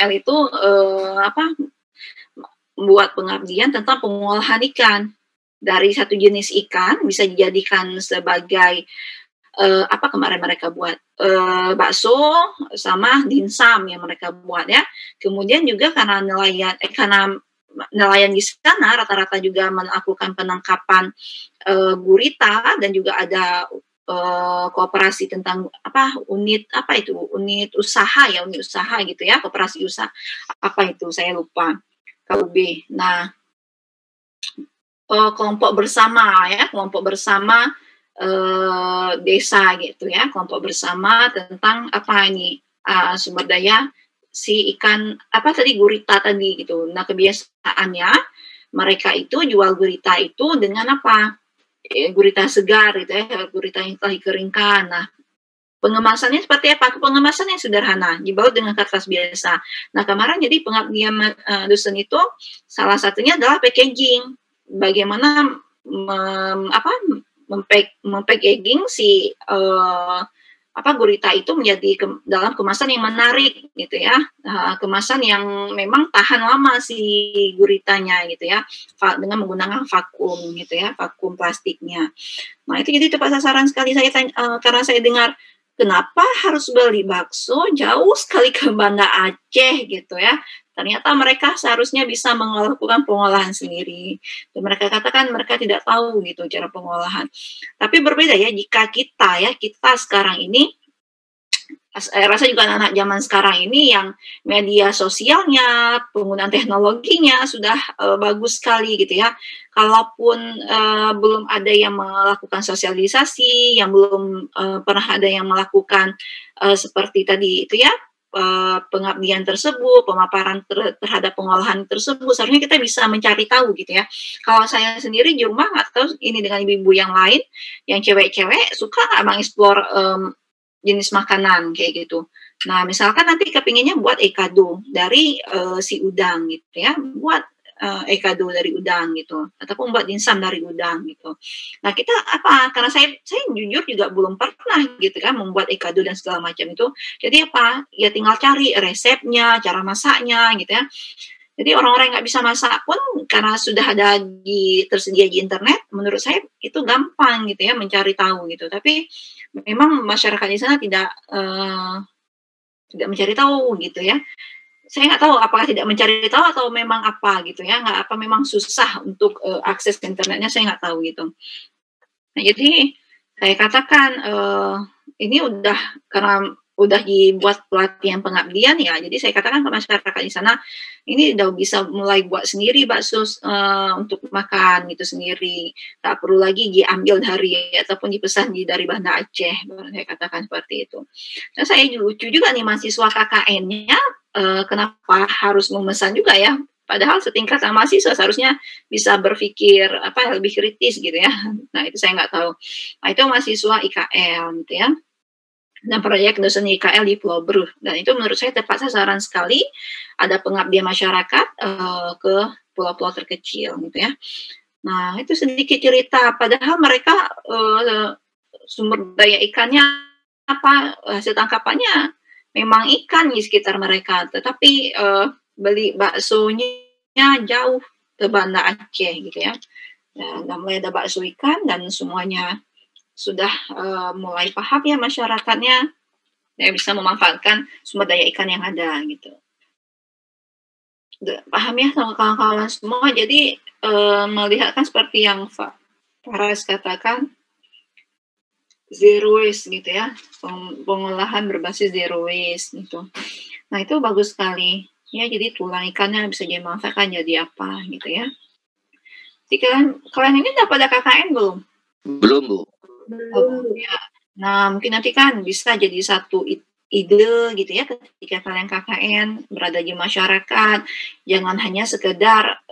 IKL itu membuat pengabdian tentang pengolahan ikan. Dari satu jenis ikan bisa dijadikan sebagai kemarin mereka buat bakso sama dimsum yang mereka buat ya. Kemudian juga karena nelayan di sana rata-rata juga melakukan penangkapan gurita, dan juga ada kooperasi tentang unit usaha gitu ya, koperasi usaha saya lupa, KUB. Nah, kelompok bersama desa gitu ya, kelompok bersama tentang sumber daya si ikan gurita tadi gitu. Nah, kebiasaannya mereka itu jual gurita itu dengan gurita segar gitu ya, gurita yang telah dikeringkan. Nah, pengemasannya seperti apa? Pengemasannya sederhana, dibaut dengan kertas biasa. Nah, kemarin jadi pengabdian dusun itu salah satunya adalah packaging. Bagaimana mempackaging si gurita itu menjadi dalam kemasan yang menarik gitu ya, kemasan yang memang tahan lama si guritanya gitu ya, dengan menggunakan vakum gitu ya, vakum plastiknya. Nah, itu jadi tepat sasaran sekali. Saya karena saya dengar kenapa harus beli bakso jauh sekali ke Banda Aceh gitu ya. Ternyata mereka seharusnya bisa melakukan pengolahan sendiri. Dan mereka katakan mereka tidak tahu gitu cara pengolahan. Tapi berbeda ya jika kita sekarang ini, saya rasa juga anak-anak zaman sekarang ini yang media sosialnya, penggunaan teknologinya sudah bagus sekali gitu ya. Kalaupun belum ada yang melakukan sosialisasi, yang belum pernah ada yang melakukan seperti tadi itu ya, pengabdian tersebut, pemaparan terhadap pengolahan tersebut, seharusnya kita bisa mencari tahu gitu ya. Kalau saya sendiri di rumah atau ini dengan ibu-ibu yang lain, yang cewek-cewek suka nggak mengeksplor jenis makanan kayak gitu. Nah, misalkan nanti kepinginnya buat ekado dari si udang gitu ya, buat ekado dari udang gitu, ataupun buat dimsum dari udang gitu. Nah, kita karena saya jujur juga belum pernah gitu kan membuat ekado dan segala macam itu. Jadi ya tinggal cari resepnya, cara masaknya gitu ya. Jadi orang-orang yang nggak bisa masak pun karena sudah ada tersedia di internet, menurut saya itu gampang gitu ya mencari tahu gitu. Tapi memang masyarakat di sana tidak mencari tahu gitu ya. Saya nggak tahu apakah tidak mencari tahu atau memang gitu ya, memang susah untuk akses ke internetnya, saya nggak tahu gitu. Nah, jadi saya katakan ini karena udah dibuat pelatihan pengabdian ya, jadi saya katakan ke masyarakat di sana ini udah bisa mulai buat sendiri bakso untuk makan gitu sendiri, tak perlu lagi diambil ataupun dipesan dari Banda Aceh, saya katakan seperti itu. Nah, saya lucu juga nih mahasiswa KKN-nya, kenapa harus memesan juga ya, padahal setingkat sama mahasiswa seharusnya bisa berpikir lebih kritis gitu ya. Nah, itu saya nggak tahu. Nah, itu mahasiswa IKL gitu ya, dan proyek dosen IKL di Pulau Bruh, dan itu menurut saya tepat sasaran sekali. Ada pengabdian masyarakat ke pulau-pulau terkecil gitu ya. Nah, itu sedikit cerita, padahal mereka sumber daya ikannya hasil tangkapannya memang ikan di sekitar mereka, tetapi beli baksonya jauh ke Banda Aceh gitu ya. Dan mulai ada bakso ikan dan semuanya sudah mulai paham ya masyarakatnya, ya bisa memanfaatkan sumber daya ikan yang ada gitu. Paham ya sama kawan-kawan semua. Jadi melihatkan seperti yang Faras katakan, zero waste gitu ya, pengolahan berbasis zero waste gitu. Nah, itu bagus sekali ya, jadi tulang ikannya bisa dimanfaatkan jadi apa gitu ya. Jadi kalian ini udah pada KKN belum? Belum, Bu. Belum ya. Nah, mungkin nanti kan bisa jadi satu ide gitu ya, ketika kalian KKN berada di masyarakat, jangan hanya sekedar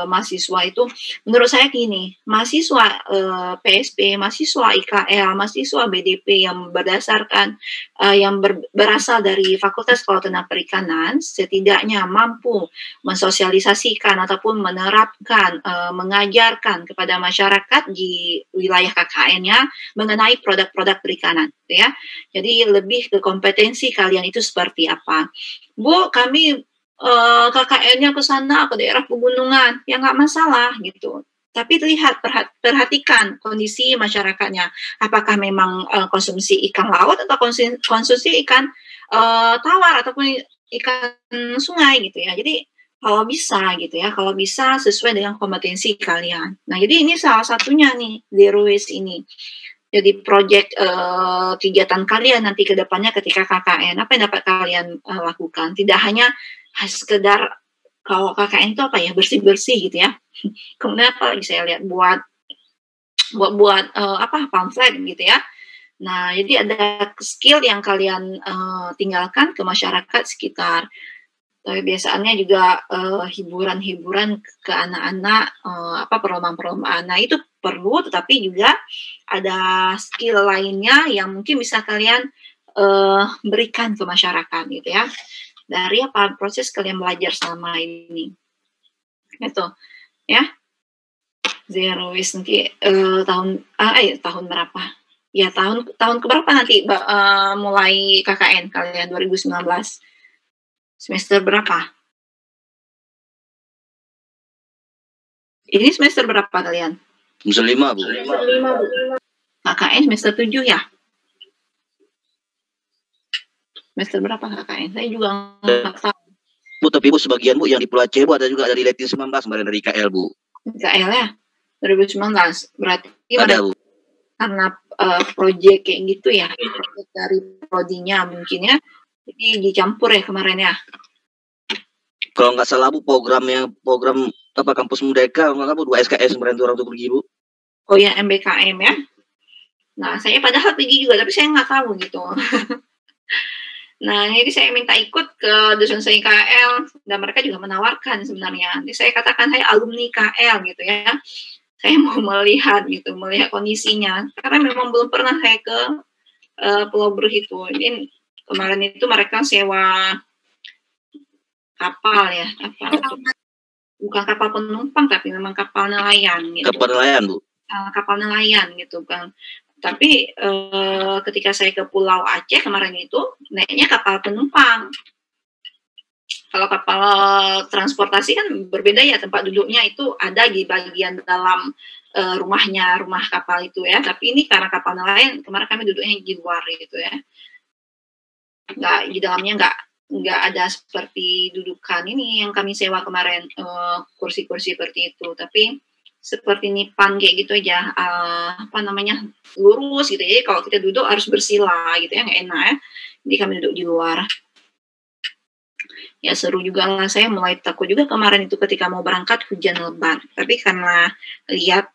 mahasiswa itu. Menurut saya gini, mahasiswa PSP, mahasiswa IKL, mahasiswa BDP yang berdasarkan berasal dari Fakultas Kelautan dan Perikanan setidaknya mampu mensosialisasikan ataupun menerapkan, mengajarkan kepada masyarakat di wilayah KKN-nya mengenai produk-produk perikanan, gitu ya. Jadi lebih ke kompetensi kalian itu seperti apa. Bu, kami KKN-nya ke sana, ke daerah pegunungan, ya nggak masalah gitu. Tapi lihat, perhatikan kondisi masyarakatnya. Apakah memang konsumsi ikan laut atau konsumsi ikan tawar ataupun ikan sungai gitu ya. Jadi kalau bisa gitu ya, kalau bisa sesuai dengan kompetensi kalian. Nah, jadi ini salah satunya nih, Zero Waste ini. Jadi proyek kegiatan kalian nanti ke depannya ketika KKN, apa yang dapat kalian lakukan? Tidak hanya sekedar kalau KKN itu apa ya, bersih-bersih gitu ya. Kemudian apa lagi saya lihat buat apa pamflet gitu ya. Nah, jadi ada skill yang kalian tinggalkan ke masyarakat sekitar. Tapi biasanya juga hiburan-hiburan ke anak-anak, apa perlombaan-perlombaan. Nah, itu perlu, tetapi juga ada skill lainnya yang mungkin bisa kalian berikan ke masyarakat gitu ya. Dari apa proses kalian belajar selama ini. Gitu ya. Zero waste nanti tahun berapa? Ya tahun keberapa nanti mulai KKN kalian 2019? Semester berapa? Ini semester berapa kalian? Semester 5, Bu. KKN semester 7 ya? Semester berapa KKN? Saya juga nggak tahu. Bu, tapi Bu, sebagian Bu yang di Pulau Aceh Bu ada juga dari Latin 19 kemarin dari IKL Bu. IKL ya? 2019. Berarti ada Bu. Karena proyek kayak gitu ya, proyek dari prodinya mungkin ya. Jadi dicampur ya kemarin ya? Kalau nggak salah Bu, program apa kampus Merdeka, nggak Bu, 2 SKS kemarin orang tuh pergi Bu. Oh ya, MBKM ya. Nah, saya padahal pergi juga, tapi saya nggak tahu gitu. Nah, jadi saya minta ikut ke dosen saya KL, dan mereka juga menawarkan sebenarnya. Jadi saya katakan saya alumni KL gitu ya. Saya mau melihat kondisinya. Karena memang belum pernah saya ke Pulau Bruh itu. Ini kemarin itu mereka sewa kapal ya, bukan kapal penumpang tapi memang kapal nelayan gitu. Kapal nelayan Bu. Kapal nelayan gitu kan. Tapi ketika saya ke Pulau Aceh kemarin itu naiknya kapal penumpang. Kalau kapal transportasi kan berbeda ya, tempat duduknya itu ada di bagian dalam rumah kapal itu ya. Tapi ini karena kapal nelayan kemarin kami duduknya di luar gitu ya. Nggak, di dalamnya nggak ada seperti dudukan ini yang kami sewa kemarin, kursi-kursi seperti itu, tapi seperti nipan kayak gitu aja, lurus gitu ya. Kalau kita duduk harus bersila gitu ya, nggak enak ya. Jadi kami duduk di luar. Ya seru juga lah, saya mulai takut juga kemarin itu ketika mau berangkat hujan lebat, tapi karena lihat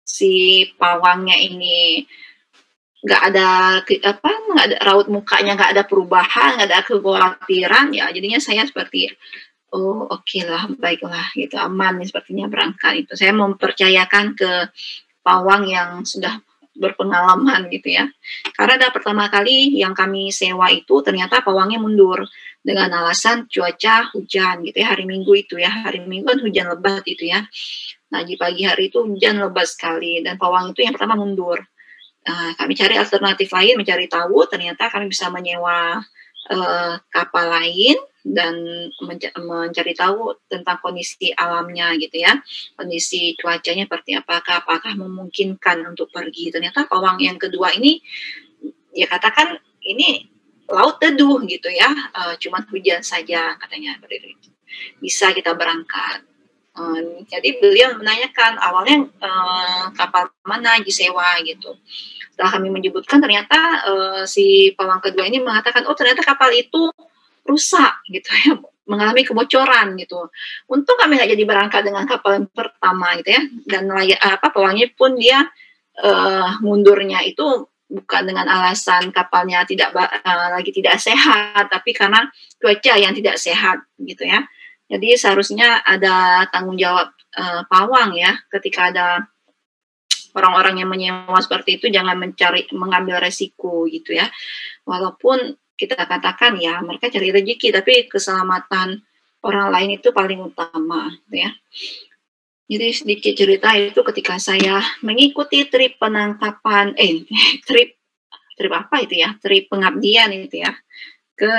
si pawangnya ini nggak ada raut mukanya, nggak ada perubahan, nggak ada kekhawatiran ya, jadinya saya seperti oke lah, baiklah gitu, aman nih sepertinya berangkat itu. Saya mempercayakan ke pawang yang sudah berpengalaman gitu ya. Karena ada pertama kali yang kami sewa itu ternyata pawangnya mundur dengan alasan cuaca hujan gitu ya, hari Minggu itu ya, hari Minggu kan hujan lebat itu ya. Nah di pagi hari itu hujan lebat sekali dan pawang itu yang pertama mundur. Kami cari alternatif lain, mencari tahu, ternyata kami bisa menyewa kapal lain dan mencari tahu tentang kondisi alamnya gitu ya, kondisi cuacanya seperti apakah memungkinkan untuk pergi. Ternyata pawang yang kedua ini ya katakan ini laut teduh gitu ya, cuma hujan saja katanya, bisa kita berangkat. Jadi beliau menanyakan awalnya kapal mana disewa gitu. Setelah kami menyebutkan, ternyata si pawang kedua ini mengatakan, oh ternyata kapal itu rusak gitu ya, mengalami kebocoran gitu. Untung kami nggak jadi berangkat dengan kapal yang pertama gitu ya. Dan pawangnya pun dia mundurnya itu bukan dengan alasan kapalnya lagi tidak sehat, tapi karena cuaca yang tidak sehat gitu ya. Jadi seharusnya ada tanggung jawab pawang ya, ketika ada orang-orang yang menyewa seperti itu, jangan mengambil resiko gitu ya. Walaupun kita katakan ya mereka cari rezeki, tapi keselamatan orang lain itu paling utama gitu ya. Jadi sedikit cerita itu ketika saya mengikuti trip penangkapan, trip apa itu ya, trip pengabdian itu ya, ke